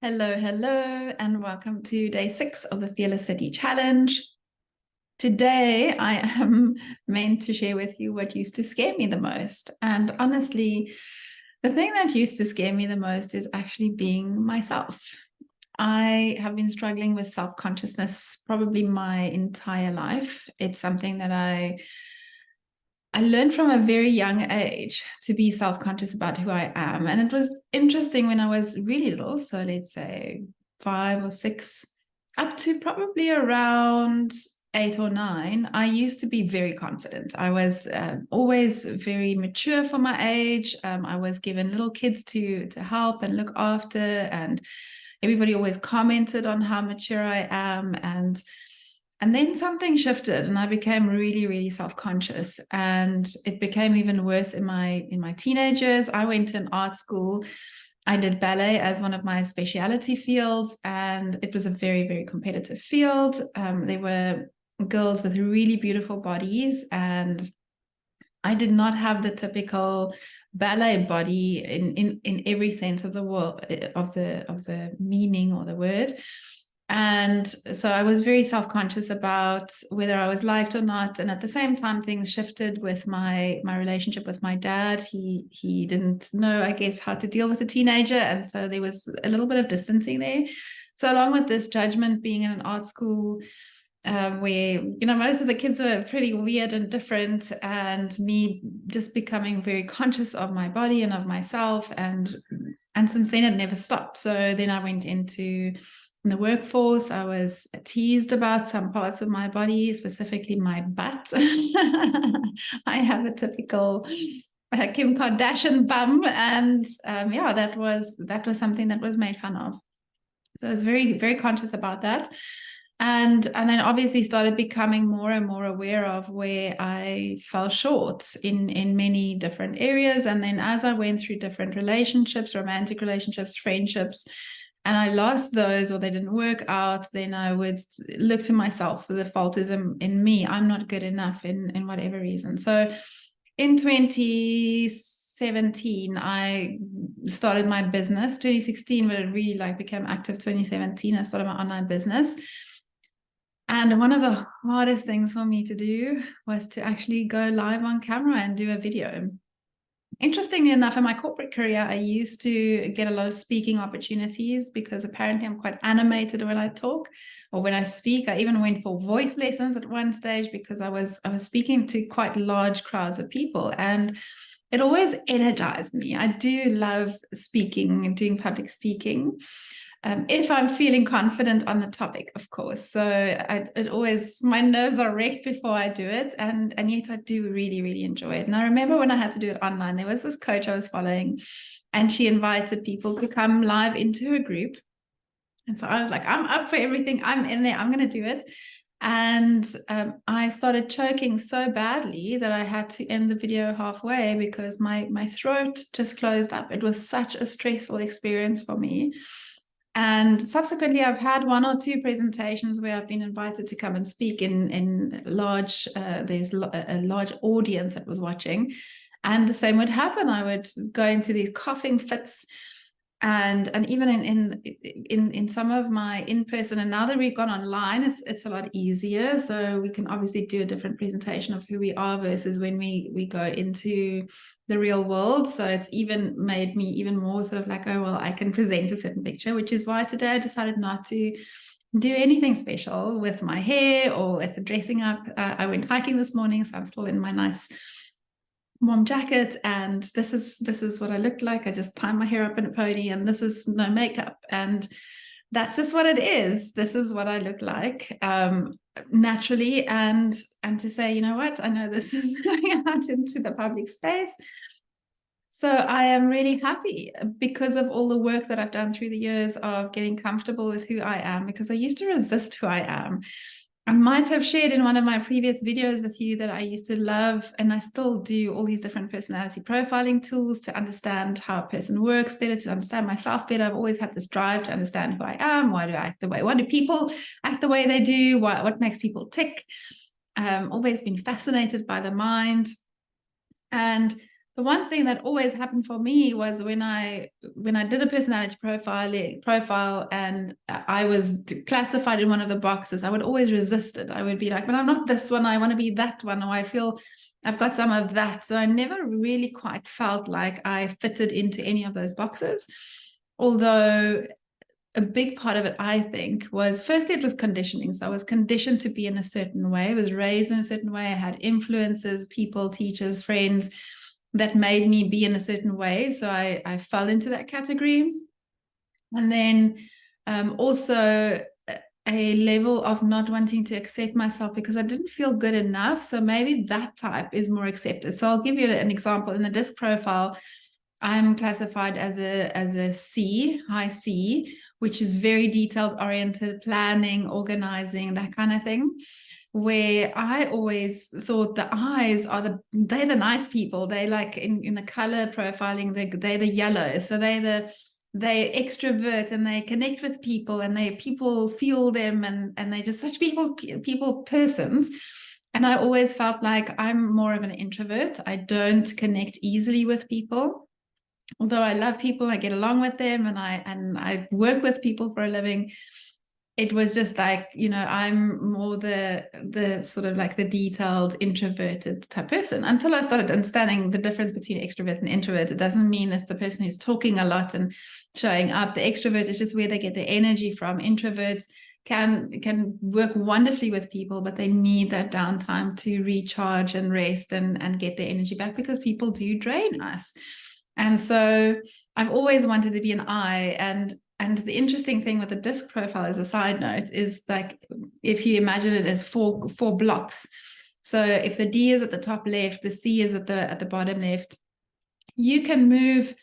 Hello, hello, and welcome to day 6 of the Fearless City Challenge. Today, I am meant to share with you what used to scare me the most. And honestly, the thing that used to scare me the most is actually being myself. I have been struggling with self-consciousness probably my entire life. It's something that I learned from a very young age to be self-conscious about who I am. And it was interesting when I was really little. So let's say 5 or 6, up to probably around 8 or 9, I used to be very confident. I was always very mature for my age. I was given little kids to help and look after, and everybody always commented on how mature I am. And then something shifted and I became really, really self-conscious. And it became even worse in my teenage years. I went to an art school. I did ballet as one of my specialty fields, and it was a very, very competitive field. There were girls with really beautiful bodies, and I did not have the typical ballet body in every sense of the word, of the meaning or the word. And so I was very self-conscious about whether I was liked or not. And at the same time, things shifted with my relationship with my dad. He didn't know, I guess, how to deal with a teenager. And so there was a little bit of distancing there. So along with this judgment, being in an art school, where most of the kids were pretty weird and different, and me just becoming very conscious of my body and of myself, and since then it never stopped. So then I went into the workforce. I was teased about some parts of my body, specifically my butt. I have a typical Kim Kardashian bum, and yeah, that was something that was made fun of. So I was very, very conscious about that. And then obviously started becoming more and more aware of where I fell short in many different areas. And then as I went through different relationships, romantic relationships, friendships, and I lost those or they didn't work out, then I would look to myself. The fault is in me. I'm not good enough in whatever reason. So in 2017, I started my business. 2016, but it really became active 2017. I started my online business. And one of the hardest things for me to do was to actually go live on camera and do a video. Interestingly enough, in my corporate career, I used to get a lot of speaking opportunities because apparently I'm quite animated when I talk or when I speak. I even went for voice lessons at one stage because I was speaking to quite large crowds of people, and it always energized me. I do love speaking and doing public speaking. If I'm feeling confident on the topic, of course. So it always, my nerves are wrecked before I do it. And yet I do really, really enjoy it. And I remember when I had to do it online, there was this coach I was following, and she invited people to come live into her group. And so I was like, I'm up for everything. I'm in there. I'm going to do it. And I started choking so badly that I had to end the video halfway because my throat just closed up. It was such a stressful experience for me. And subsequently, I've had 1 or 2 presentations where I've been invited to come and speak in large, there's a large audience that was watching. And the same would happen. I would go into these coughing fits, and even in some of my in-person, and now that we've gone online, it's a lot easier. So we can obviously do a different presentation of who we are versus when we go into the real world. So it's even made me even more sort of like, oh, well, I can present a certain picture, which is why today I decided not to do anything special with my hair or with the dressing up. I went hiking this morning, so I'm still in my nice warm jacket, and this is what I looked like. I just tied my hair up in a pony, and this is no makeup, and that's just what it is. This is what I look like naturally, and to say, you know what, I know this is going out into the public space. So I am really happy because of all the work that I've done through the years of getting comfortable with who I am, because I used to resist who I am. I might have shared in one of my previous videos with you that I used to love, and I still do, all these different personality profiling tools to understand how a person works better, to understand myself better. I've always had this drive to understand who I am. Why do I act the way? Why do people act the way they do? What makes people tick? Always been fascinated by the mind. And the one thing that always happened for me was when I did a personality profile and I was classified in one of the boxes, I would always resist it. I would be like, but I'm not this one, I want to be that one, or I feel I've got some of that. So I never really quite felt like I fitted into any of those boxes. Although a big part of it, I think, was firstly, it was conditioning. So I was conditioned to be in a certain way. I was raised in a certain way. I had influences, people, teachers, friends that made me be in a certain way. So I fell into that category. And then also a level of not wanting to accept myself because I didn't feel good enough. So maybe that type is more accepted. So I'll give you an example. In the DISC profile, I'm classified as a C, high C, which is very detailed oriented, planning, organizing, that kind of thing. Where I always thought the eyes are they're the nice people. They like in the color profiling, they're the yellow. So they extrovert and they connect with people and people feel them and they're just such people persons. And I always felt like I'm more of an introvert. I don't connect easily with people. Although I love people, I get along with them and I work with people for a living. It was just like, I'm more the sort of like the detailed introverted type person until I started understanding the difference between extrovert and introvert. It doesn't mean it's the person who's talking a lot and showing up. The extrovert is just where they get their energy from. Introverts can work wonderfully with people, but they need that downtime to recharge and rest and get their energy back because people do drain us. And so I've always wanted to be an I. And the interesting thing with the DISC profile as a side note is like, if you imagine it as four blocks. So if the D is at the top left, the C is at the bottom left, you can move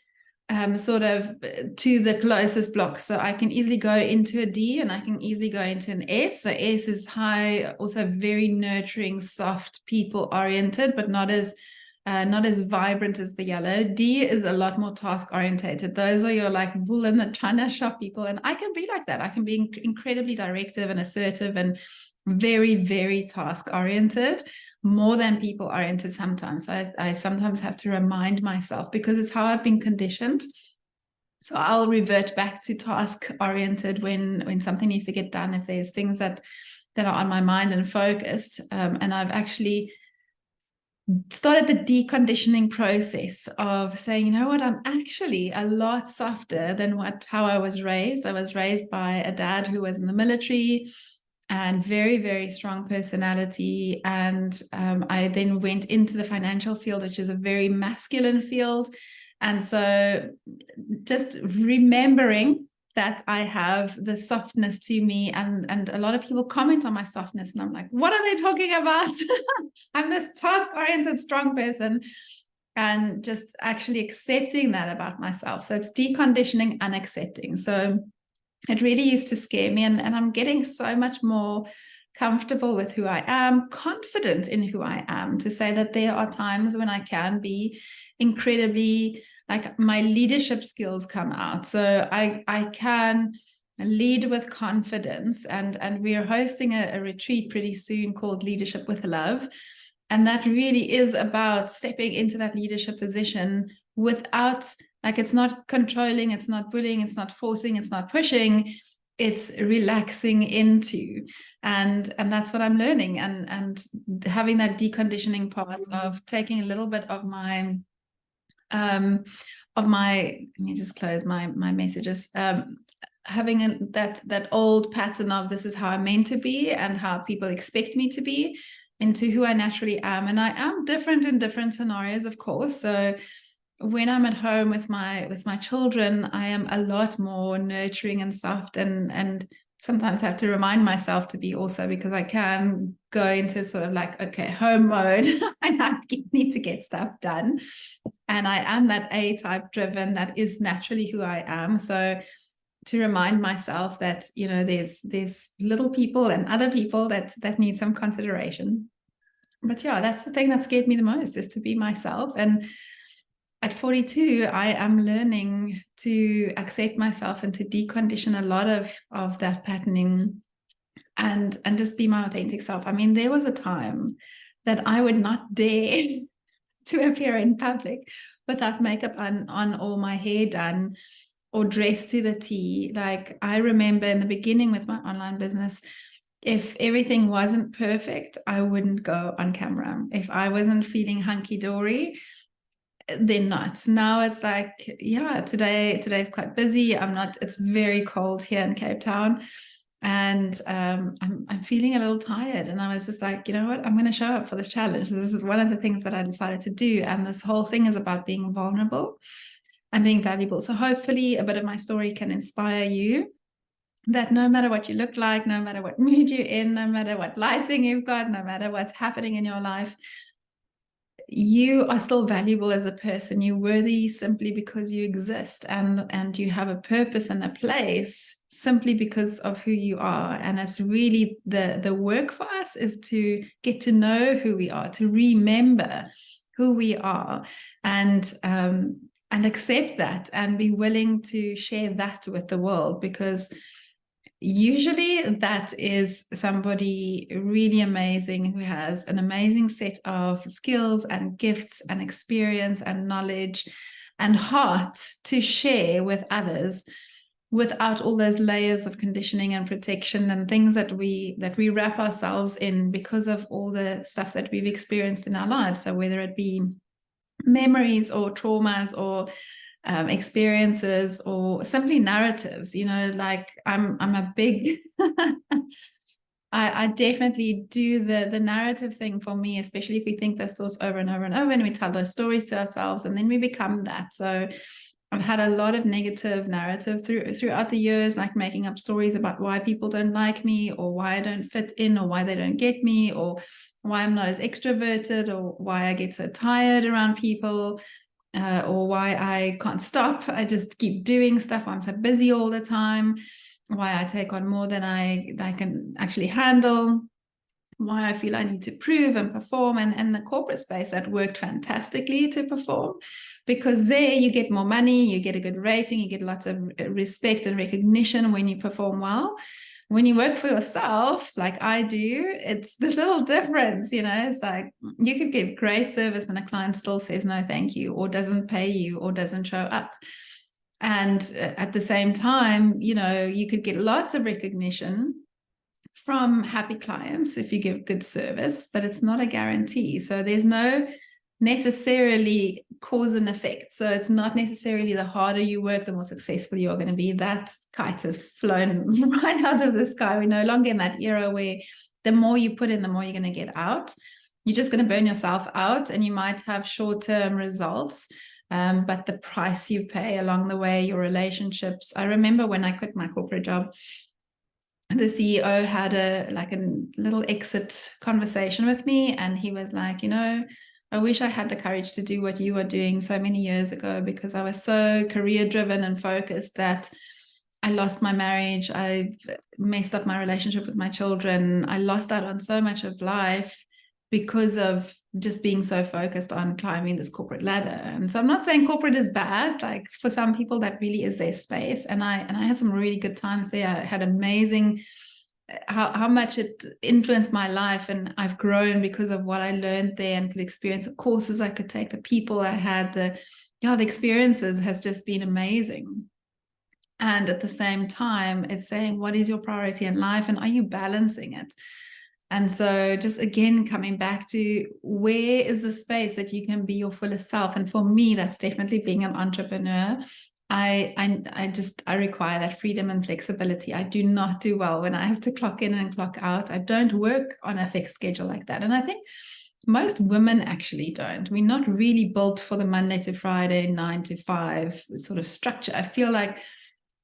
sort of to the closest block. So I can easily go into a D and I can easily go into an S. So S is high, also very nurturing, soft, people oriented, but not as vibrant as the yellow. D is a lot more task orientated. Those are your like bull in the china shop people. And I can be like that. I can be incredibly directive and assertive and very, very task oriented, more than people oriented sometimes. I sometimes have to remind myself because it's how I've been conditioned. So I'll revert back to task oriented when something needs to get done, if there's things that are on my mind and focused. And I've actually started the deconditioning process of saying, you know what, I'm actually a lot softer than how I was raised. I was raised by a dad who was in the military and very, very strong personality. And I then went into the financial field, which is a very masculine field. And so just remembering that I have the softness to me, and a lot of people comment on my softness and I'm like, what are they talking about? I'm this task-oriented strong person, and just actually accepting that about myself. So it's deconditioning and accepting. So it really used to scare me, and I'm getting so much more comfortable with who I am, confident in who I am, to say that there are times when I can be incredibly, like, my leadership skills come out. So I can lead with confidence, and we are hosting a retreat pretty soon called Leadership with Love. And that really is about stepping into that leadership position without, like, it's not controlling, it's not bullying, it's not forcing, it's not pushing, it's relaxing into. And that's what I'm learning, and having that deconditioning part of taking a little bit of my let me just close my messages, having that old pattern of this is how I'm meant to be and how people expect me to be, into who I naturally am. And I am different in different scenarios, of course. So when I'm at home with my children, I am a lot more nurturing and soft, and sometimes have to remind myself to be also, because I can go into sort of like, okay, home mode and I need to get stuff done. And I am that A type driven, that is naturally who I am. So to remind myself that, there's little people and other people that need some consideration. But yeah, that's the thing that scared me the most, is to be myself. And at 42, I am learning to accept myself and to decondition a lot of that patterning, and just be my authentic self. I mean, there was a time that I would not dare to appear in public without makeup on or my hair done or dressed to the T. Like I remember in the beginning with my online business, if everything wasn't perfect, I wouldn't go on camera. If I wasn't feeling hunky-dory, then not. Now it's like, yeah, today's quite busy. It's very cold here in Cape Town. And I'm feeling a little tired. And I was just like, you know what? I'm going to show up for this challenge. This is one of the things that I decided to do. And this whole thing is about being vulnerable and being valuable. So hopefully a bit of my story can inspire you that no matter what you look like, no matter what mood you're in, no matter what lighting you've got, no matter what's happening in your life, you are still valuable as a person. You're worthy simply because you exist, and you have a purpose and a place simply because of who you are. And it's really the work for us is to get to know who we are, to remember who we are, and accept that and be willing to share that with the world, because usually that is somebody really amazing who has an amazing set of skills and gifts and experience and knowledge and heart to share with others, without all those layers of conditioning and protection and things that we wrap ourselves in because of all the stuff that we've experienced in our lives. So whether it be memories or traumas or experiences or simply narratives, like I'm a big I definitely do the narrative thing. For me, especially if we think those thoughts over and over and over, and we tell those stories to ourselves, and then we become that. So I've had a lot of negative narrative throughout the years, like making up stories about why people don't like me, or why I don't fit in, or why they don't get me, or why I'm not as extroverted, or why I get so tired around people, or why I can't stop. I just keep doing stuff. I'm so busy all the time. Why I take on more than I can actually handle. Why I feel I need to prove and perform. And the corporate space, that worked fantastically to perform, because there you get more money, you get a good rating, you get lots of respect and recognition when you perform well. When you work for yourself, like I do, it's the little difference, It's like you could give great service and a client still says no thank you, or doesn't pay you, or doesn't show up. And at the same time, you could get lots of recognition from happy clients if you give good service, but it's not a guarantee. So there's no necessarily cause and effect. So it's not necessarily the harder you work, the more successful you are going to be. That kite has flown right out of the sky. We're no longer in that era where the more you put in, the more you're going to get out. You're just going to burn yourself out, and you might have short-term results. But the price you pay along the way, your relationships. I remember when I quit my corporate job, the CEO had a little exit conversation with me, and he was like, I wish I had the courage to do what you were doing so many years ago, because I was so career driven and focused that I lost my marriage. I messed up my relationship with my children. I lost out on so much of life because of just being so focused on climbing this corporate ladder. And so I'm not saying corporate is bad. Like for some people, that really is their space. And I had some really good times there. I had amazing, how much it influenced my life, and I've grown because of what I learned there and could experience, the courses I could take, the people I had, the experiences has just been amazing. And at the same time, it's saying, what is your priority in life, and are you balancing it? And so just again, coming back to where is the space that you can be your fullest self? And for me, that's definitely being an entrepreneur. I require that freedom and flexibility. I do not do well when I have to clock in and clock out. I don't work on a fixed schedule like that. And I think most women actually don't. We're not really built for the Monday to Friday, 9 to 5 sort of structure. I feel like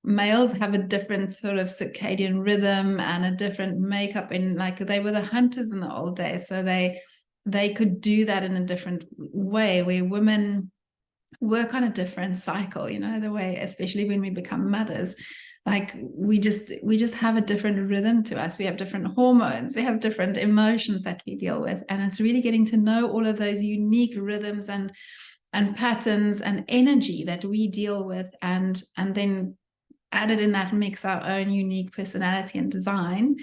males have a different sort of circadian rhythm and a different makeup, in like they were the hunters in the old days, so they could do that in a different way, where women work on a different cycle, the way, especially when we become mothers, like we just have a different rhythm to us. We have different hormones, we have different emotions that we deal with, and it's really getting to know all of those unique rhythms and patterns and energy that we deal with, and then added in that mix our own unique personality and design.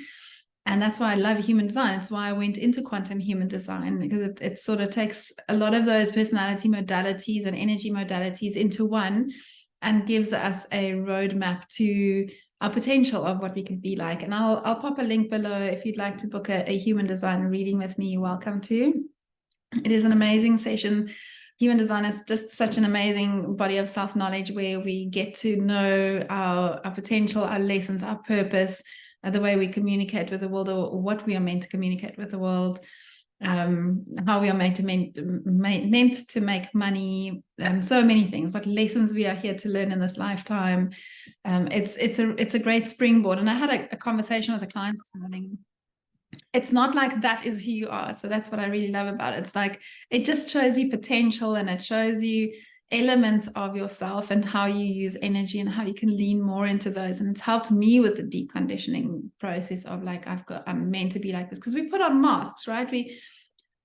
And that's why I love human design. It's why I went into quantum human design, because it sort of takes a lot of those personality modalities and energy modalities into one and gives us a roadmap to our potential of what we could be like. And I'll pop a link below if you'd like to book a human design reading with me. You're welcome to. It is an amazing session. Human design is just such an amazing body of self-knowledge where we get to know our potential, our lessons, our purpose, the way we communicate with the world, or what we are meant to communicate with the world, how we are meant to make money, so many things, what lessons we are here to learn in this lifetime. It's a great springboard. And I had a conversation with a client this morning. It's not like that is who you are. So that's what I really love about it. It's like, it just shows you potential, and it shows you elements of yourself and how you use energy and how you can lean more into those. And it's helped me with the deconditioning process of like, I'm meant to be like this, because we put on masks, right? We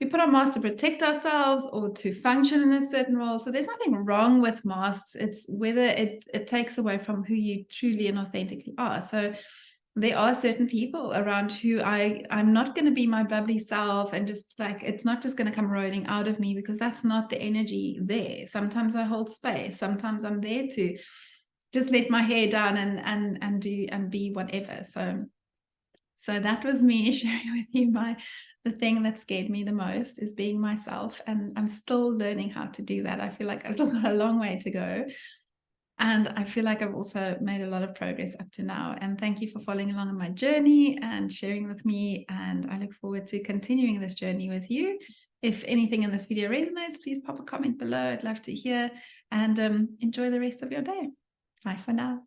put on masks to protect ourselves or to function in a certain role. So there's nothing wrong with masks. It's whether it takes away from who you truly and authentically are. So there are certain people around who I'm not going to be my bubbly self, and just like, it's not just going to come rolling out of me, because that's not the energy there. Sometimes I hold space. Sometimes I'm there to just let my hair down and do and be whatever. So that was me sharing with you the thing that scared me the most is being myself. And I'm still learning how to do that. I feel like I've still got a long way to go. And I feel like I've also made a lot of progress up to now. And thank you for following along on my journey and sharing with me. And I look forward to continuing this journey with you. If anything in this video resonates, please pop a comment below. I'd love to hear, and enjoy the rest of your day. Bye for now.